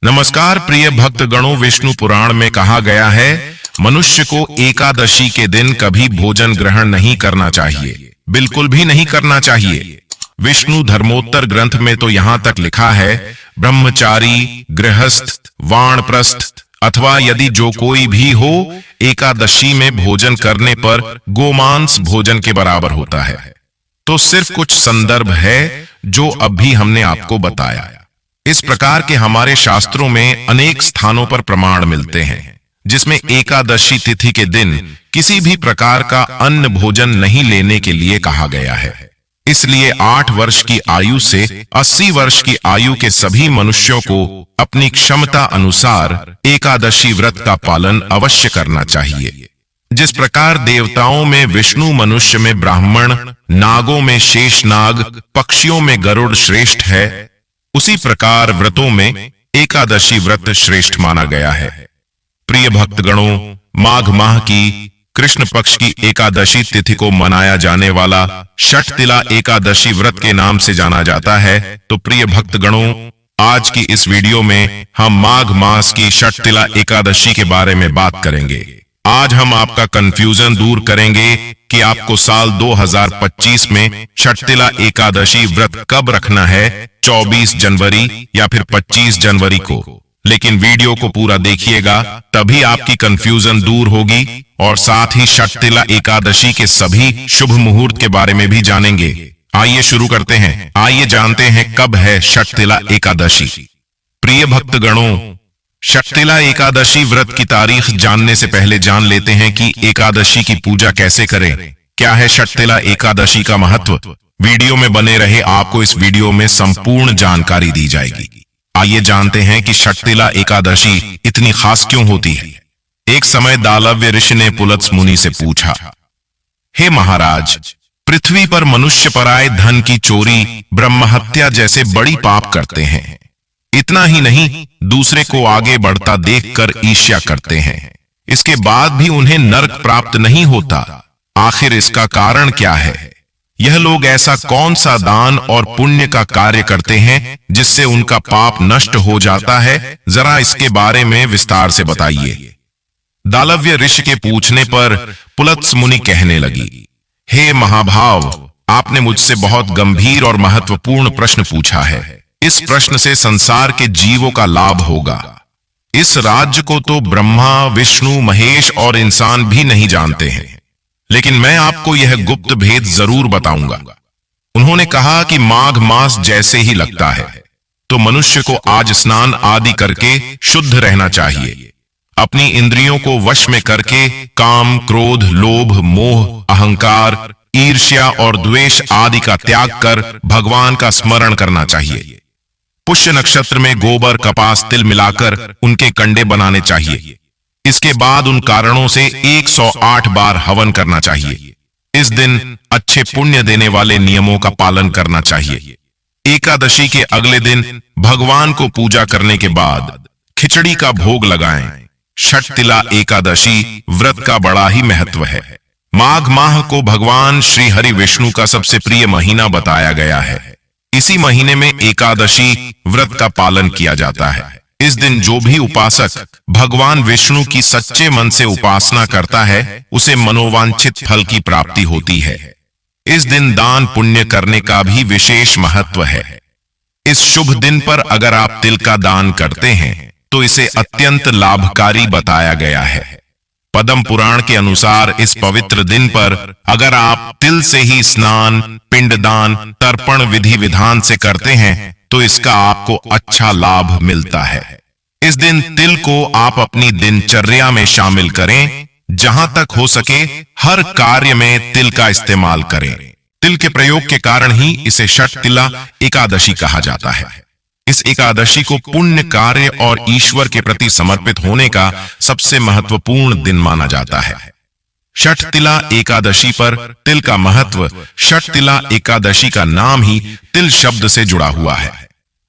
नमस्कार प्रिय भक्तगणों, विष्णु पुराण में कहा गया है मनुष्य को एकादशी के दिन कभी भोजन ग्रहण नहीं करना चाहिए, बिल्कुल भी नहीं करना चाहिए। विष्णु धर्मोत्तर ग्रंथ में तो यहाँ तक लिखा है ब्रह्मचारी, गृहस्थ, वानप्रस्थ अथवा यदि जो कोई भी हो एकादशी में भोजन करने पर गोमांस भोजन के बराबर होता है। तो सिर्फ कुछ संदर्भ है जो अभी हमने आपको बताया। इस प्रकार के हमारे शास्त्रों में अनेक स्थानों पर प्रमाण मिलते हैं जिसमें एकादशी तिथि के दिन किसी भी प्रकार का अन्न भोजन नहीं लेने के लिए कहा गया है। इसलिए 8 वर्ष की आयु से 80 वर्ष की आयु के सभी मनुष्यों को अपनी क्षमता अनुसार एकादशी व्रत का पालन अवश्य करना चाहिए। जिस प्रकार देवताओं में विष्णु, मनुष्य में ब्राह्मण, नागों में शेषनाग, पक्षियों में गरुड़ श्रेष्ठ है, उसी प्रकार व्रतों में एकादशी व्रत श्रेष्ठ माना गया है। प्रिय भक्तगणों, माघ माह की कृष्ण पक्ष की एकादशी तिथि को मनाया जाने वाला षटतिला एकादशी व्रत के नाम से जाना जाता है। तो प्रिय भक्तगणों, आज की इस वीडियो में हम माघ मास की षटतिला एकादशी के बारे में बात करेंगे। आज हम आपका कंफ्यूजन दूर करेंगे कि आपको साल 2025 में षटतिला एकादशी व्रत कब रखना है, 24 जनवरी या फिर 25 जनवरी को। लेकिन वीडियो को पूरा देखिएगा, तभी आपकी कंफ्यूजन दूर होगी और साथ ही षटतिला एकादशी के सभी शुभ मुहूर्त के बारे में भी जानेंगे। आइए शुरू करते हैं। आइए जानते हैं कब है षटतिला एकादशी। प्रिय भक्तगणों, षटतिला एकादशी व्रत की तारीख जानने से पहले जान लेते हैं कि एकादशी की पूजा कैसे करें। क्या है षटतिला एकादशी का महत्व? वीडियो में बने रहे, आपको इस वीडियो में संपूर्ण जानकारी दी जाएगी। आइए जानते हैं कि षटतिला एकादशी इतनी खास क्यों होती है। एक समय दालव्य ऋषि ने पुलत्स मुनि से पूछा, हे महाराज, पृथ्वी पर मनुष्य पराये धन की चोरी, ब्रह्महत्या जैसे बड़ी पाप करते हैं। इतना ही नहीं, दूसरे को आगे बढ़ता देखकर ईर्ष्या करते हैं। इसके बाद भी उन्हें नरक प्राप्त नहीं होता। आखिर इसका कारण क्या है? यह लोग ऐसा कौन सा दान और पुण्य का कार्य करते हैं जिससे उनका पाप नष्ट हो जाता है? जरा इसके बारे में विस्तार से बताइए। दालव्य ऋषि के पूछने पर पुलत्स मुनि कहने लगी, हे महाभाव, आपने मुझसे बहुत गंभीर और महत्वपूर्ण प्रश्न पूछा है। इस प्रश्न से संसार के जीवों का लाभ होगा। इस राज्य को तो ब्रह्मा, विष्णु, महेश और इंसान भी नहीं जानते हैं, लेकिन मैं आपको यह गुप्त भेद जरूर बताऊंगा। उन्होंने कहा कि माघ मास जैसे ही लगता है तो मनुष्य को आज स्नान आदि करके शुद्ध रहना चाहिए। अपनी इंद्रियों को वश में करके काम, क्रोध, लोभ, मोह, अहंकार, ईर्ष्या और द्वेष आदि का त्याग कर भगवान का स्मरण करना चाहिए। पुष्य नक्षत्र में गोबर, कपास, तिल मिलाकर उनके कंडे बनाने चाहिए। इसके बाद उन कारणों से 108 बार हवन करना चाहिए। इस दिन अच्छे पुण्य देने वाले नियमों का पालन करना चाहिए। एकादशी के अगले दिन भगवान को पूजा करने के बाद खिचड़ी का भोग लगाएं। षटतिला एकादशी व्रत का बड़ा ही महत्व है। माघ माह को भगवान श्री हरि विष्णु का सबसे प्रिय महीना बताया गया है। इसी महीने में एकादशी व्रत का पालन किया जाता है। इस दिन जो भी उपासक भगवान विष्णु की सच्चे मन से उपासना करता है, उसे मनोवांछित फल की प्राप्ति होती है। इस दिन दान पुण्य करने का भी विशेष महत्व है। इस शुभ दिन पर अगर आप तिल का दान करते हैं तो इसे अत्यंत लाभकारी बताया गया है। पद्म पुराण के अनुसार इस पवित्र दिन पर अगर आप तिल से ही स्नान, पिंडदान, तर्पण विधि विधान से करते हैं तो इसका आपको अच्छा लाभ मिलता है। इस दिन तिल को आप अपनी दिनचर्या में शामिल करें। जहां तक हो सके हर कार्य में तिल का इस्तेमाल करें। तिल के प्रयोग के कारण ही इसे षटतिला एकादशी कहा जाता है। इस एकादशी को पुण्य कार्य और ईश्वर के प्रति समर्पित होने का सबसे महत्वपूर्ण दिन माना जाता है। षटतिला एकादशी पर तिल का महत्व, षटतिला एकादशी का नाम ही तिल शब्द से जुड़ा हुआ है।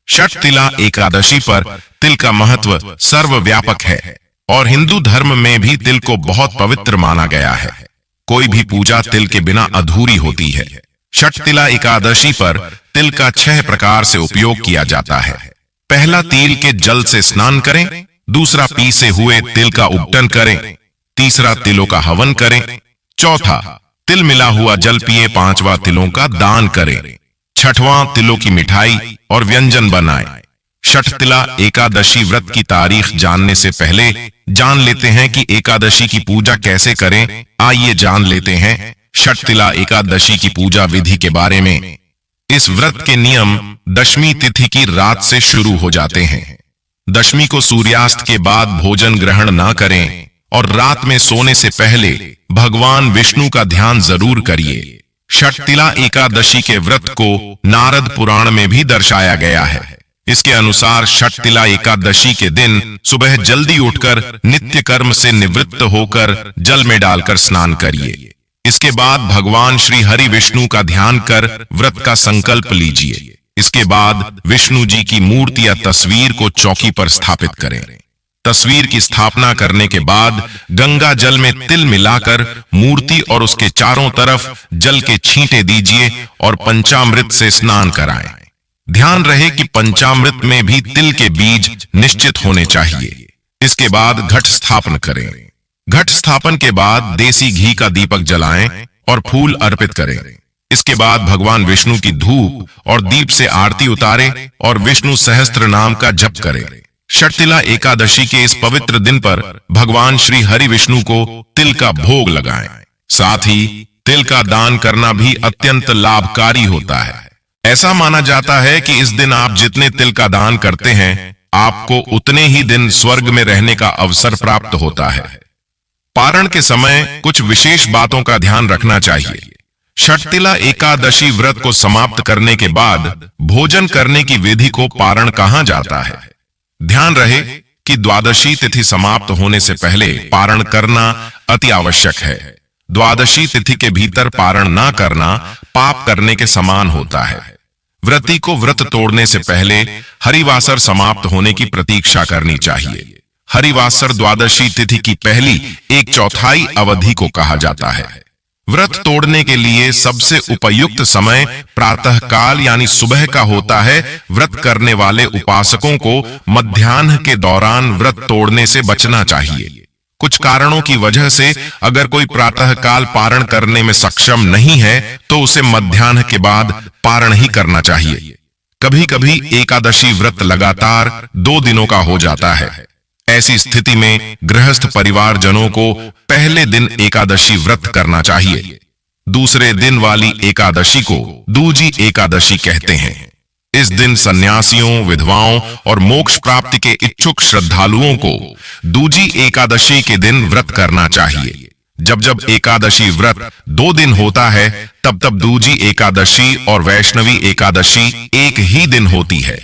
षटतिला एकादशी पर तिल का महत्व सर्वव्यापक है और हिंदू धर्म में भी तिल को बहुत पवित्र माना गया है। कोई भी पूजा तिल के बिना अधूरी होती है। षटतिला एकादशी पर तिल का 6 प्रकार से उपयोग किया जाता है। पहला तिल के जल से स्नान करें, दूसरा पीसे हुए तिल का उपटन करें, तीसरा तिलों का हवन करें, चौथा तिल मिला हुआ जल पिए, पांचवा तिलों का दान करें, छठवां तिलों की मिठाई और व्यंजन बनाएं। षटतिला एकादशी व्रत की तारीख जानने से पहले जान लेते हैं कि एकादशी की पूजा कैसे करें। आइए जान लेते हैं षटतिला एकादशी की पूजा विधि के बारे में। इस व्रत के नियम दशमी तिथि की रात से शुरू हो जाते हैं। दशमी को सूर्यास्त के बाद भोजन ग्रहण ना करें और रात में सोने से पहले भगवान विष्णु का ध्यान जरूर करिए। षटतिला एकादशी के व्रत को नारद पुराण में भी दर्शाया गया है। इसके अनुसार षटतिला एकादशी के दिन सुबह जल्दी उठकर नित्य कर्म से निवृत्त होकर जल में डालकर स्नान करिए। इसके बाद भगवान श्री हरि विष्णु का ध्यान कर व्रत का संकल्प लीजिए। इसके बाद विष्णु जी की मूर्ति या तस्वीर को चौकी पर स्थापित करें। तस्वीर की स्थापना करने के बाद गंगा जल में तिल मिलाकर मूर्ति और उसके चारों तरफ जल के छींटे दीजिए और पंचामृत से स्नान कराएं। ध्यान रहे कि पंचामृत में भी तिल के बीज निश्चित होने चाहिए। इसके बाद घट स्थापन करें। घट स्थापन के बाद देसी घी का दीपक जलाएं और फूल अर्पित करें। इसके बाद भगवान विष्णु की धूप और दीप से आरती उतारें और विष्णु सहस्त्र नाम का जप करें। षटतिला एकादशी के इस पवित्र दिन पर भगवान श्री हरि विष्णु को तिल का भोग लगाएं। साथ ही तिल का दान करना भी अत्यंत लाभकारी होता है। ऐसा माना जाता है कि इस दिन आप जितने तिल का दान करते हैं, आपको उतने ही दिन स्वर्ग में रहने का अवसर प्राप्त होता है। पारण के समय कुछ विशेष बातों का ध्यान रखना चाहिए। षटतिला एकादशी व्रत को समाप्त करने के बाद भोजन करने की विधि को पारण कहा जाता है। ध्यान रहे कि द्वादशी तिथि समाप्त होने से पहले पारण करना अति आवश्यक है। द्वादशी तिथि के भीतर पारण ना करना पाप करने के समान होता है। व्रती को व्रत तोड़ने से पहले हरिवासर समाप्त होने की प्रतीक्षा करनी चाहिए। हरिवासर द्वादशी तिथि की पहली 1/4 अवधि को कहा जाता है। व्रत तोड़ने के लिए सबसे उपयुक्त समय प्रातः काल यानी सुबह का होता है। व्रत करने वाले उपासकों को मध्याह्न के दौरान व्रत तोड़ने से बचना चाहिए। कुछ कारणों की वजह से अगर कोई प्रातः काल पारण करने में सक्षम नहीं है तो उसे मध्याह्न के बाद पारण ही करना चाहिए। कभी कभी एकादशी व्रत लगातार 2 दिनों का हो जाता है। ऐसी स्थिति में गृहस्थ परिवारजनों को पहले दिन एकादशी व्रत करना चाहिए। दूसरे दिन वाली एकादशी को दूजी एकादशी कहते हैं। इस दिन सन्यासियों, विधवाओं और मोक्ष प्राप्ति के इच्छुक श्रद्धालुओं को दूजी एकादशी के दिन व्रत करना चाहिए। जब जब एकादशी व्रत 2 दिन होता है तब तब दूजी एकादशी और वैष्णवी एकादशी एक ही दिन होती है।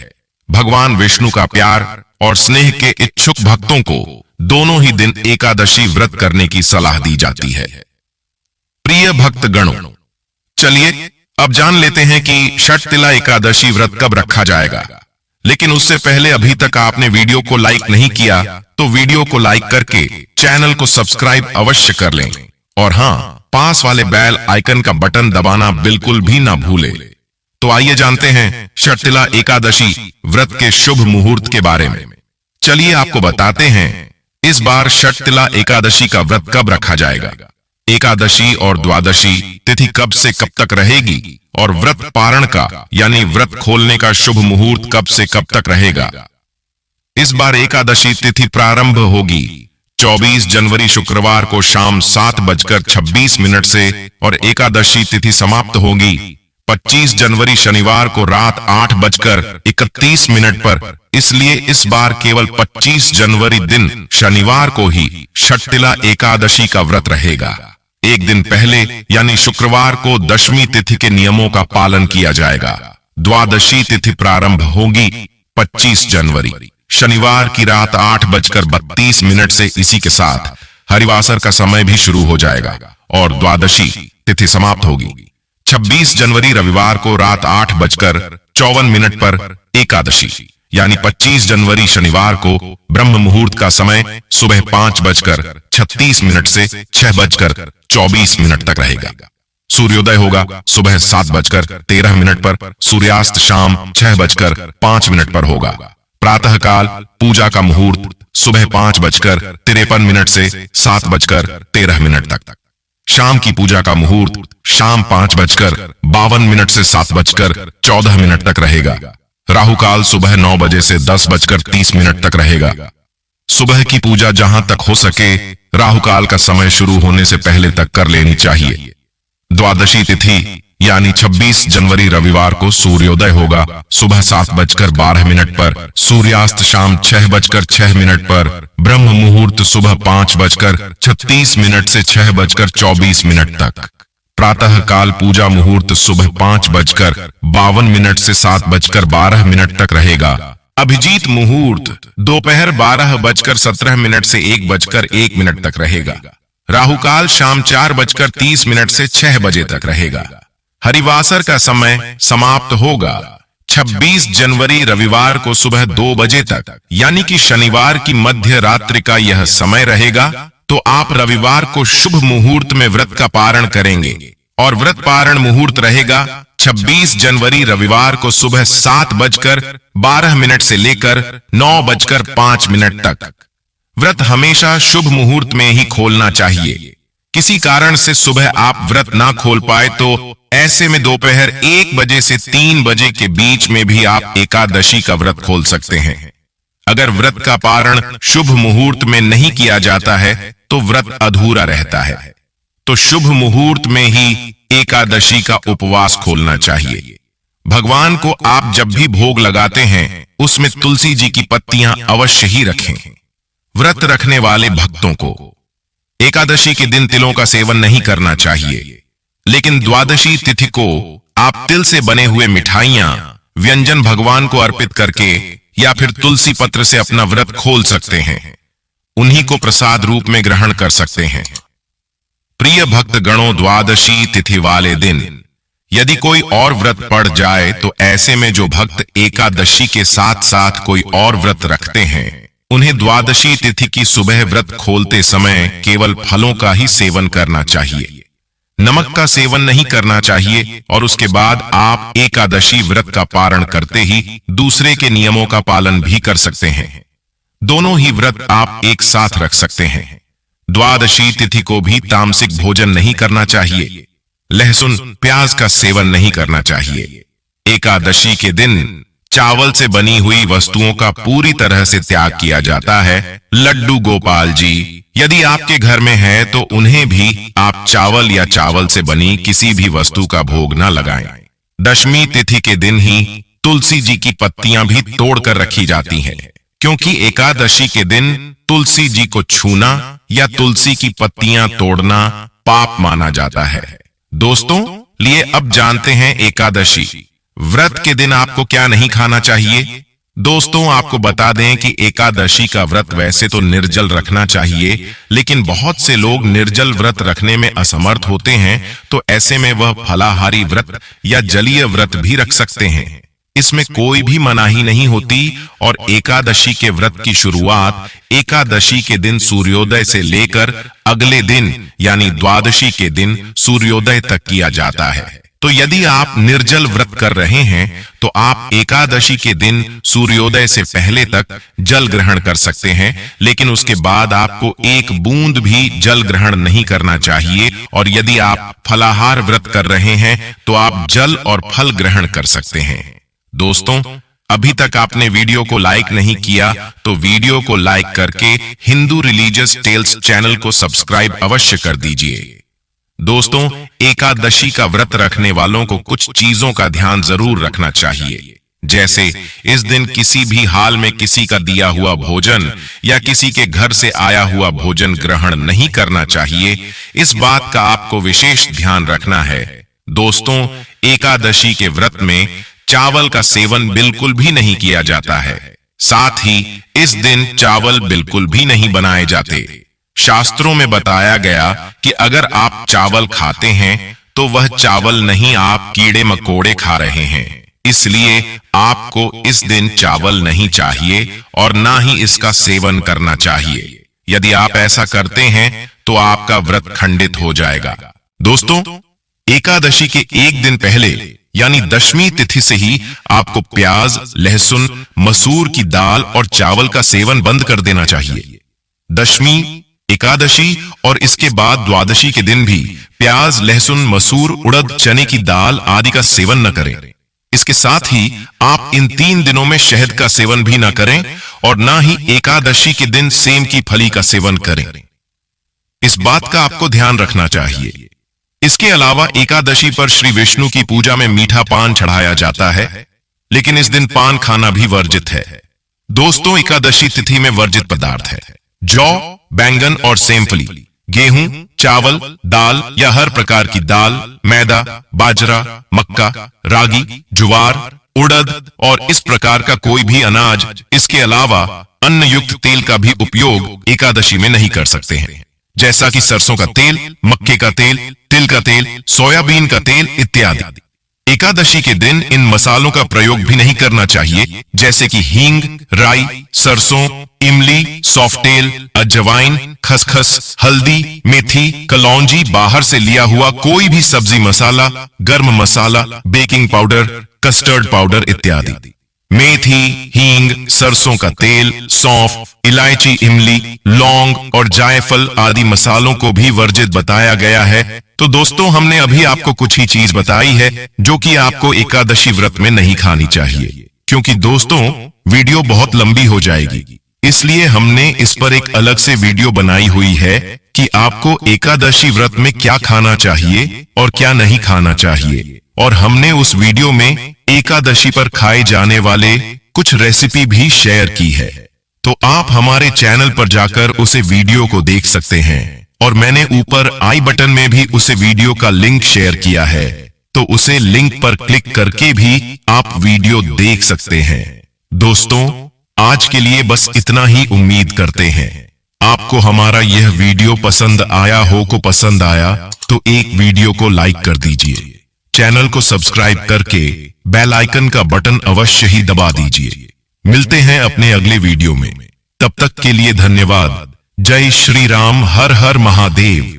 भगवान विष्णु का प्यार और स्नेह के इच्छुक भक्तों को दोनों ही दिन एकादशी व्रत करने की सलाह दी जाती है। प्रिय भक्त गणों, चलिए अब जान लेते हैं कि षटतिला एकादशी व्रत कब रखा जाएगा। लेकिन उससे पहले अभी तक आपने वीडियो को लाइक नहीं किया तो वीडियो को लाइक करके चैनल को सब्सक्राइब अवश्य कर लें और हाँ, पास वाले बेल आइकन का बटन दबाना बिल्कुल भी ना भूलें। तो आइए जानते हैं षटतिला एकादशी व्रत के शुभ मुहूर्त के बारे में। चलिए आपको बताते हैं इस बार षटतिला एकादशी का व्रत कब रखा जाएगा, एकादशी और द्वादशी तिथि कब से कब तक रहेगी और व्रत पारण का यानी व्रत खोलने का शुभ मुहूर्त कब से कब तक रहेगा। इस बार एकादशी तिथि प्रारंभ होगी 24 जनवरी शुक्रवार को शाम 7:26 से और एकादशी तिथि समाप्त होगी 25 जनवरी शनिवार को रात 8:31 पर। इसलिए इस बार केवल 25 जनवरी दिन शनिवार को ही षटतिला एकादशी का व्रत रहेगा। एक दिन पहले यानी शुक्रवार को दशमी तिथि के नियमों का पालन किया जाएगा। द्वादशी तिथि प्रारंभ होगी 25 जनवरी शनिवार की रात 8:32 से। इसी के साथ हरिवासर का समय भी शुरू हो जाएगा और द्वादशी तिथि समाप्त होगी 26 जनवरी रविवार को रात 8:54 पर। एकादशी यानी 25 जनवरी शनिवार को ब्रह्म मुहूर्त का समय सुबह 5:36 से 6:24 तक रहेगा। सूर्योदय होगा सुबह 7:13 पर। सूर्यास्त शाम 6:05 पर होगा। प्रातःकाल पूजा का मुहूर्त सुबह 5:53 से 7:13 तक। शाम की पूजा का मुहूर्त शाम 5:52 से 7:14 तक रहेगा। राहु काल सुबह 9 बजे से 10:30 तक रहेगा। सुबह की पूजा जहां तक हो सके राहु काल का समय शुरू होने से पहले तक कर लेनी चाहिए। द्वादशी तिथि यानी 26 जनवरी रविवार को सूर्योदय होगा सुबह 7:12 पर, सूर्यास्त शाम 6:06 पर, ब्रह्म मुहूर्त सुबह 5:36 से 6:24 तक। प्रातः काल पूजा मुहूर्त सुबह 5:52 से 7:12 तक रहेगा। अभिजीत मुहूर्त दोपहर 12:17 से 1:01 तक रहेगा। राहु काल शाम 4:30 से 6 बजे तक रहेगा। हरिवासर का समय समाप्त होगा 26 जनवरी रविवार को सुबह 2 बजे तक, यानी कि शनिवार की मध्य रात्रि का यह समय रहेगा। तो आप रविवार को शुभ मुहूर्त में व्रत का पारण करेंगे और व्रत पारण मुहूर्त रहेगा 26 जनवरी रविवार को सुबह 7:12 से लेकर 9:05 तक। व्रत हमेशा शुभ मुहूर्त में ही खोलना चाहिए। किसी कारण से सुबह आप व्रत ना खोल पाए तो ऐसे में दोपहर 1 बजे से 3 बजे के बीच में भी आप एकादशी का व्रत खोल सकते हैं। अगर व्रत का पारण शुभ मुहूर्त में नहीं किया जाता है तो व्रत अधूरा रहता है। तो शुभ मुहूर्त में ही एकादशी का उपवास खोलना चाहिए। भगवान को आप जब भी भोग लगाते हैं उसमें तुलसी जी की पत्तियां अवश्य ही रखें। व्रत रखने वाले भक्तों को एकादशी के दिन तिलों का सेवन नहीं करना चाहिए, लेकिन द्वादशी तिथि को आप तिल से बने हुए मिठाइयां व्यंजन भगवान को अर्पित करके या फिर तुलसी पत्र से अपना व्रत खोल सकते हैं। उन्हीं को प्रसाद रूप में ग्रहण कर सकते हैं। प्रिय भक्त गणों, द्वादशी तिथि वाले दिन यदि कोई और व्रत पड़ जाए तो ऐसे में जो भक्त एकादशी के साथ साथ कोई और व्रत रखते हैं उन्हें द्वादशी तिथि की सुबह व्रत खोलते समय केवल फलों का ही सेवन करना चाहिए। नमक का सेवन नहीं करना चाहिए और उसके बाद आप एकादशी व्रत का पारण करते ही दूसरे के नियमों का पालन भी कर सकते हैं। दोनों ही व्रत आप एक साथ रख सकते हैं। द्वादशी तिथि को भी तामसिक भोजन नहीं करना चाहिए। लहसुन प्याज का सेवन नहीं करना चाहिए। एकादशी के दिन चावल से बनी हुई वस्तुओं का पूरी तरह से त्याग किया जाता है। लड्डू गोपाल जी यदि आपके घर में है तो उन्हें भी आप चावल या चावल से बनी किसी भी वस्तु का भोग न लगाएं। दशमी तिथि के दिन ही तुलसी जी की पत्तियां भी तोड़कर रखी जाती हैं, क्योंकि एकादशी के दिन तुलसी जी को छूना या तुलसी की पत्तियां तोड़ना पाप माना जाता है। दोस्तों, लिए अब जानते हैं एकादशी व्रत के दिन आपको क्या नहीं खाना चाहिए। दोस्तों, आपको बता दें कि एकादशी का व्रत वैसे तो निर्जल रखना चाहिए, लेकिन बहुत से लोग निर्जल व्रत रखने में असमर्थ होते हैं, तो ऐसे में वह फलाहारी व्रत या जलीय व्रत भी रख सकते हैं। इसमें कोई भी मनाही नहीं होती और एकादशी के व्रत की शुरुआत एकादशी के दिन सूर्योदय से लेकर अगले दिन यानी द्वादशी के दिन सूर्योदय तक किया जाता है। तो यदि आप निर्जल व्रत कर रहे हैं तो आप एकादशी के दिन सूर्योदय से पहले तक जल ग्रहण कर सकते हैं, लेकिन उसके बाद आपको एक बूंद भी जल ग्रहण नहीं करना चाहिए। और यदि आप फलाहार व्रत कर रहे हैं तो आप जल और फल ग्रहण कर सकते हैं। दोस्तों, अभी तक आपने वीडियो को लाइक नहीं किया तो वीडियो को लाइक करके हिंदू रिलीजियस टेल्स चैनल को सब्सक्राइब अवश्य कर दीजिए। दोस्तों, एकादशी का व्रत रखने वालों को कुछ चीजों का ध्यान जरूर रखना चाहिए, जैसे इस दिन किसी भी हाल में किसी का दिया हुआ भोजन या किसी के घर से आया हुआ भोजन ग्रहण नहीं करना चाहिए। इस बात का आपको विशेष ध्यान रखना है। दोस्तों, एकादशी के व्रत में चावल का सेवन बिल्कुल भी नहीं किया जाता है। साथ ही इस दिन चावल बिल्कुल भी नहीं बनाए जाते। शास्त्रों में बताया गया कि अगर आप चावल खाते हैं तो वह चावल नहीं, आप कीड़े मकोड़े खा रहे हैं। इसलिए आपको इस दिन चावल नहीं चाहिए और ना ही इसका सेवन करना चाहिए। यदि आप ऐसा करते हैं तो आपका व्रत खंडित हो जाएगा। दोस्तों, एकादशी के एक दिन पहले यानी दशमी तिथि से ही आपको प्याज, लहसुन, मसूर की दाल और चावल का सेवन बंद कर देना चाहिए। दशमी, एकादशी और इसके बाद द्वादशी के दिन भी प्याज, लहसुन, मसूर, उड़द, चने की दाल आदि का सेवन न करें। इसके साथ ही आप इन 3 दिनों में शहद का सेवन भी न करें और ना ही एकादशी के दिन सेम की फली का सेवन करें। इस बात का आपको ध्यान रखना चाहिए। इसके अलावा एकादशी पर श्री विष्णु की पूजा में मीठा पान चढ़ाया जाता है, लेकिन इस दिन पान खाना भी वर्जित है। दोस्तों, एकादशी तिथि में वर्जित पदार्थ है जौ, बैंगन और सेमफली, गेहूं, चावल, दाल या हर प्रकार की दाल, मैदा, बाजरा, मक्का, रागी, ज्वार, उड़द और इस प्रकार का कोई भी अनाज। इसके अलावा अन्न युक्त तेल का भी उपयोग एकादशी में नहीं कर सकते हैं, जैसा कि सरसों का तेल, मक्के का तेल, तिल का तेल, सोयाबीन का तेल इत्यादि। एकादशी के दिन इन मसालों का प्रयोग भी नहीं करना चाहिए, जैसे कि हींग, राई, सरसों, इमली, सौंफतेल, अजवाइन, खसखस, हल्दी, मेथी, कलौंजी, बाहर से लिया हुआ कोई भी सब्जी मसाला, गर्म मसाला, बेकिंग पाउडर, कस्टर्ड पाउडर इत्यादि। मेथी, हींग, सरसों का तेल, सौंफ, इलायची, इमली, लौंग और जायफल आदि मसालों को भी वर्जित बताया गया है। तो दोस्तों, हमने अभी आपको कुछ ही चीज बताई है जो कि आपको एकादशी व्रत में नहीं खानी चाहिए, क्योंकि दोस्तों वीडियो बहुत लंबी हो जाएगी, इसलिए हमने इस पर एक अलग से वीडियो बनाई हुई है कि आपको एकादशी व्रत में क्या खाना चाहिए और क्या नहीं खाना चाहिए। और हमने उस वीडियो में एकादशी पर खाए जाने वाले कुछ रेसिपी भी शेयर की है, तो आप हमारे चैनल पर जाकर उसे वीडियो को देख सकते हैं। और मैंने ऊपर आई बटन में भी उसे वीडियो का लिंक शेयर किया है, तो उसे लिंक पर क्लिक करके भी आप वीडियो देख सकते हैं। दोस्तों, आज के लिए बस इतना ही। उम्मीद करते हैं आपको हमारा यह वीडियो पसंद आया हो। पसंद आया तो एक वीडियो को लाइक कर दीजिए, चैनल को सब्सक्राइब करके बेल आइकन का बटन अवश्य ही दबा दीजिए। मिलते हैं अपने अगले वीडियो में, तब तक के लिए धन्यवाद। जय श्री राम, हर हर महादेव।